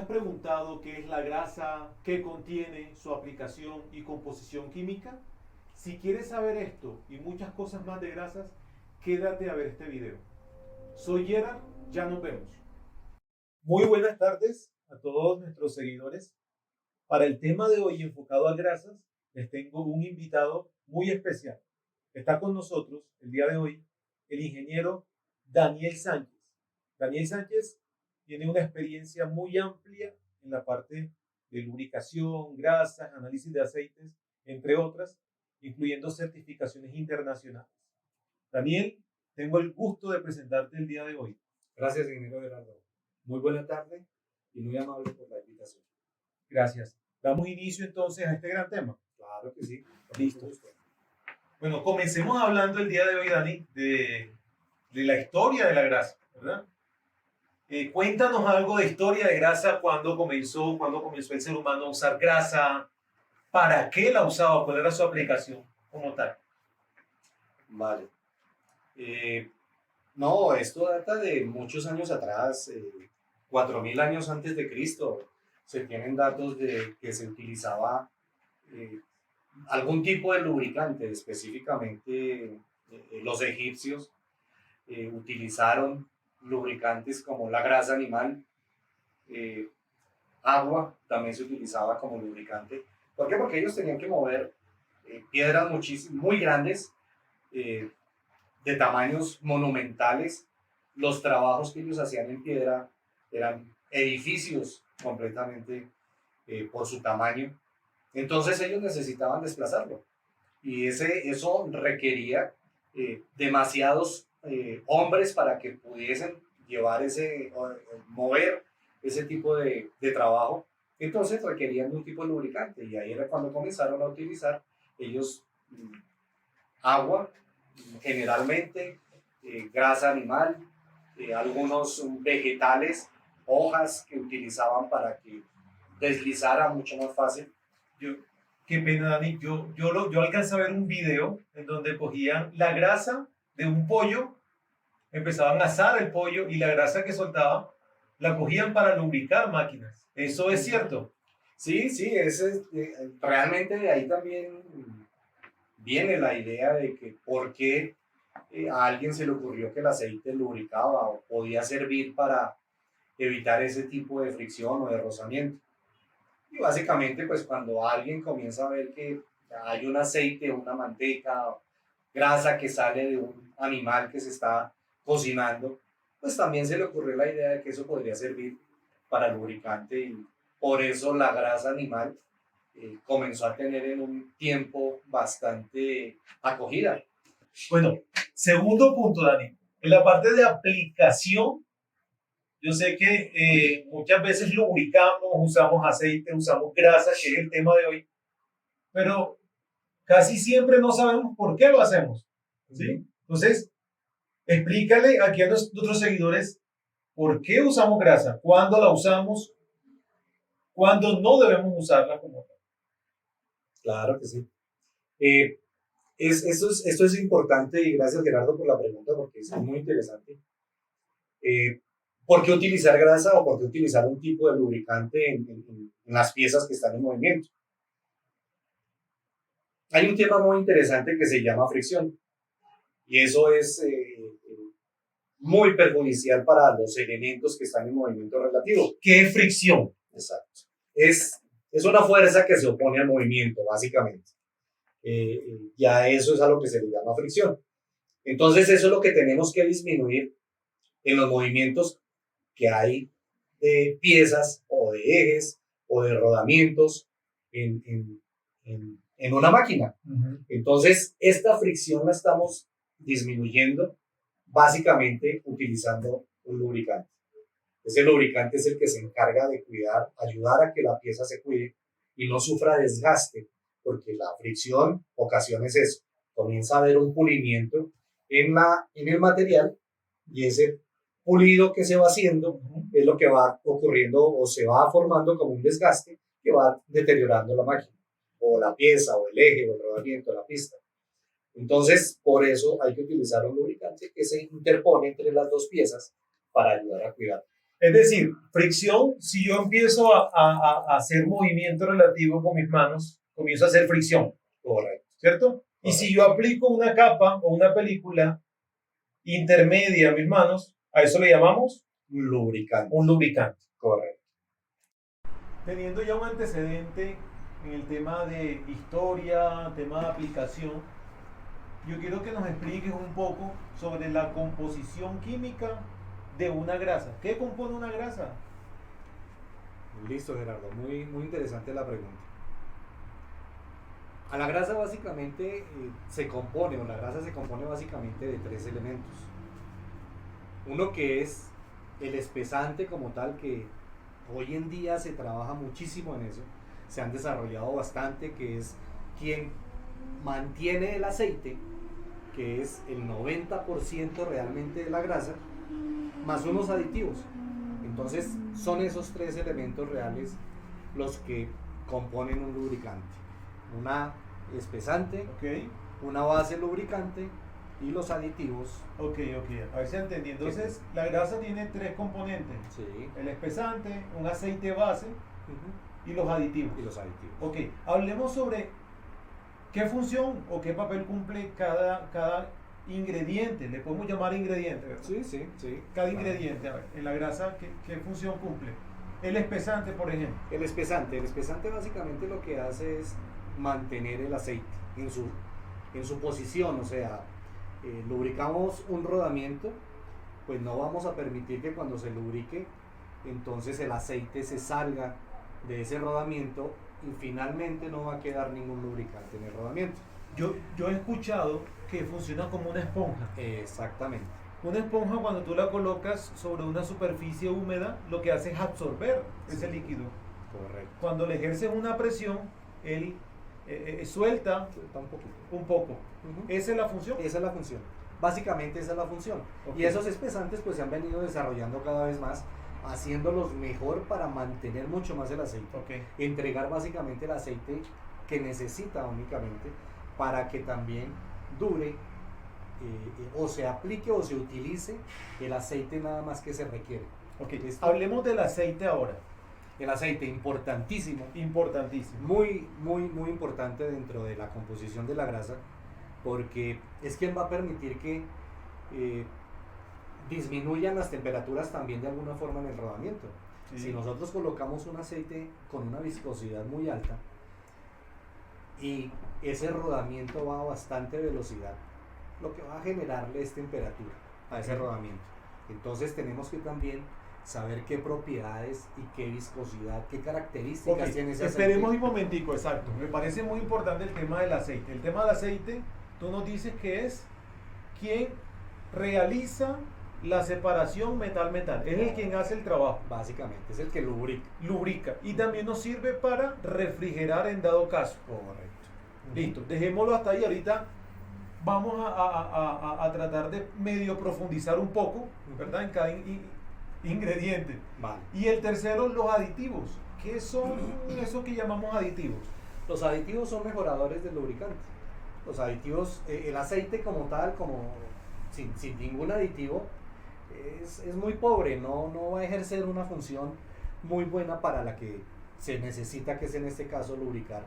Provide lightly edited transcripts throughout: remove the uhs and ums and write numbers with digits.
has preguntado qué es la grasa, qué contiene, su aplicación y composición química? Si quieres saber esto y muchas cosas más de grasas, quédate a ver este video. Soy Gerard, ya nos vemos. Muy buenas tardes a todos nuestros seguidores. Para el tema de hoy enfocado a grasas, les tengo un invitado muy especial. Está con nosotros el día de hoy el ingeniero Daniel Sánchez. Daniel Sánchez tiene una experiencia muy amplia en la parte de lubricación, grasas, análisis de aceites, entre otras, incluyendo certificaciones internacionales. Daniel, tengo el gusto de presentarte el día de hoy. Gracias, ingeniero Gerardo. Muy buena tarde y muy amable por la invitación. Gracias. Damos inicio entonces a este gran tema. Claro que sí. Listo. Bueno, comencemos hablando el día de hoy, Dani, de la historia de la grasa, ¿verdad? Cuéntanos algo de historia de grasa, cuándo comenzó el ser humano a usar grasa, para qué la usaba, cuál era su aplicación como tal. Vale. No, esto data de muchos años atrás, 4000 años antes de Cristo. Se tienen datos de que se utilizaba algún tipo de lubricante, específicamente los egipcios utilizaron lubricantes como la grasa animal, agua también se utilizaba como lubricante. ¿Por qué? Porque ellos tenían que mover piedras muy grandes, eh, de tamaños monumentales. Los trabajos que ellos hacían en piedra eran edificios completamente por su tamaño. Entonces ellos necesitaban desplazarlo. Y eso requería demasiados hombres para que pudiesen llevar mover ese tipo de trabajo. Entonces requerían un tipo de lubricante y ahí era cuando comenzaron a utilizar ellos agua, generalmente grasa animal, algunos vegetales, hojas que utilizaban para que deslizara mucho más fácil. Qué pena, Dani. Yo alcancé a ver un video en donde cogían la grasa de un pollo, empezaban a asar el pollo y la grasa que soltaba la cogían para lubricar máquinas. ¿Eso es cierto? Sí, sí, realmente de ahí también viene la idea de que por qué a alguien se le ocurrió que el aceite lubricaba o podía servir para evitar ese tipo de fricción o de rozamiento. Y básicamente, pues cuando alguien comienza a ver que hay un aceite, una manteca, grasa que sale de un animal que se está cocinando, pues también se le ocurrió la idea de que eso podría servir para lubricante y por eso la grasa animal comenzó a tener en un tiempo bastante acogida. Bueno, segundo punto, Dani. En la parte de aplicación, yo sé que muchas veces lubricamos, usamos aceite, usamos grasa, que es el tema de hoy, pero casi siempre no sabemos por qué lo hacemos, ¿sí? Entonces, explícale aquí a nuestros seguidores por qué usamos grasa, cuándo la usamos, cuándo no debemos usarla como tal. Claro que sí. Esto es importante y gracias Gerardo por la pregunta porque es muy interesante. ¿Por qué utilizar grasa o por qué utilizar un tipo de lubricante en las piezas que están en movimiento? Hay un tema muy interesante que se llama fricción y eso es muy perjudicial para los elementos que están en movimiento relativo. ¿Qué es fricción? Exacto. Es una fuerza que se opone al movimiento, básicamente. Ya eso es a lo que se le llama fricción. Entonces eso es lo que tenemos que disminuir en los movimientos que hay de piezas o de ejes o de rodamientos en una máquina. Entonces esta fricción la estamos disminuyendo básicamente utilizando un lubricante. Ese lubricante es el que se encarga de cuidar, ayudar a que la pieza se cuide y no sufra desgaste, porque la fricción ocasiona eso. Comienza a haber un pulimiento en el material y ese pulido que se va haciendo es lo que va ocurriendo o se va formando como un desgaste que va deteriorando la máquina, o la pieza, o el eje, o el rodamiento, la pista. Entonces, por eso hay que utilizar un lubricante que se interpone entre las dos piezas para ayudar a cuidar. Es decir, fricción, si yo empiezo a hacer movimiento relativo con mis manos, comienzo a hacer fricción. Correcto. ¿Cierto? Y si yo aplico una capa o una película intermedia a mis manos, a eso le llamamos Lubricante. un lubricante. Correcto. Teniendo ya un antecedente en el tema de historia, tema de aplicación, yo quiero que nos expliques un poco sobre la composición química de una grasa. ¿Qué compone una grasa? Listo, Gerardo. Muy interesante la pregunta. A la grasa básicamente la grasa se compone básicamente de 3 elementos. Uno que es el espesante como tal, que hoy en día se trabaja muchísimo en eso, se han desarrollado bastante, que es quien mantiene el aceite, que es el 90% realmente de la grasa, más unos aditivos. Entonces son esos 3 elementos reales los que componen un lubricante: una espesante, Ok, una base lubricante y los aditivos. ok. A ver si entendí. Entonces, la grasa tiene 3 componentes. Sí. El espesante, un aceite base y los aditivos. Y los aditivos. Ok, hablemos sobre qué función o qué papel cumple cada ingrediente. Le podemos llamar ingrediente, ¿verdad? Sí. Cada Claro. ingrediente, a ver, en la grasa, ¿qué función cumple? El espesante, por ejemplo. El espesante básicamente lo que hace es mantener el aceite en su posición, o sea, lubricamos un rodamiento, pues no vamos a permitir que cuando se lubrique, entonces el aceite se salga de ese rodamiento y finalmente no va a quedar ningún lubricante en el rodamiento. Yo he escuchado que funciona como una esponja. Exactamente. Una esponja, cuando tú la colocas sobre una superficie húmeda, lo que hace es absorber ese líquido. Correcto. Cuando le ejerces una presión, él suelta Suelta un poquito. un poco. Ujú. ¿Esa es la función? Esa es la función. Básicamente esa es la función. Ok. Y esos espesantes pues se han venido desarrollando cada vez más, haciéndolos mejor para mantener mucho más el aceite. Ok. Entregar básicamente el aceite que necesita únicamente para que también dure o se aplique o se utilice el aceite nada más que se requiere. Ok. ¿Listo? Hablemos del aceite ahora. El aceite, importantísimo, Importantísimo. muy importante dentro de la composición de la grasa, porque es quien va a permitir que disminuyan las temperaturas también de alguna forma en el rodamiento. Sí. Si nosotros colocamos un aceite con una viscosidad muy alta y ese rodamiento va a bastante velocidad, lo que va a generarle es temperatura a ese Ok. rodamiento. Entonces tenemos que también saber qué propiedades y qué viscosidad, qué características Ok, tiene ese aceite. esperemos un momentico, exacto. Me parece muy importante el tema del aceite. El tema del aceite, tú nos dices que es quien realiza la separación metal-metal. Es el quien hace el trabajo. Básicamente, es el que lubrica. Lubrica. Y también nos sirve para refrigerar en dado caso. Correcto. Listo, dejémoslo hasta ahí. Ahorita vamos a tratar de medio profundizar un poco, ¿verdad? En cada ingrediente. Vale. Y el tercero, los aditivos. ¿Qué son eso que llamamos aditivos? Los aditivos son mejoradores del lubricante. Los aditivos, el aceite como tal, sin ningún aditivo, es muy pobre, no va a ejercer una función muy buena para la que se necesita, que es en este caso lubricar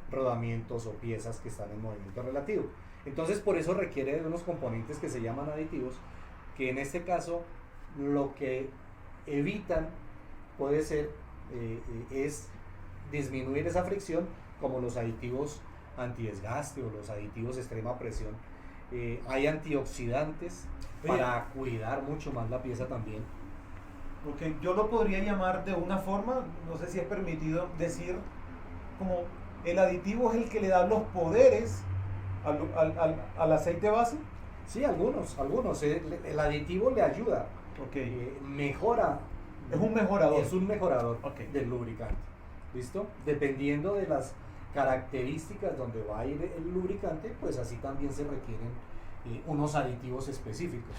rodamientos o piezas que están en movimiento relativo. Entonces por eso requiere de unos componentes que se llaman aditivos, que en este caso lo que evitan puede ser es disminuir esa fricción, como los aditivos antidesgaste o los aditivos extrema presión. Hay antioxidantes. Oye, para cuidar mucho más la pieza también. porque yo lo podría llamar de una forma, no sé si es permitido decir, como el aditivo es el que le da los poderes al aceite base. Sí, algunos. El aditivo le ayuda, Ok. mejora. Es un mejorador. Es un mejorador Ok. del lubricante. ¿Listo? Dependiendo de las características donde va a ir el lubricante, pues así también se requieren unos aditivos específicos.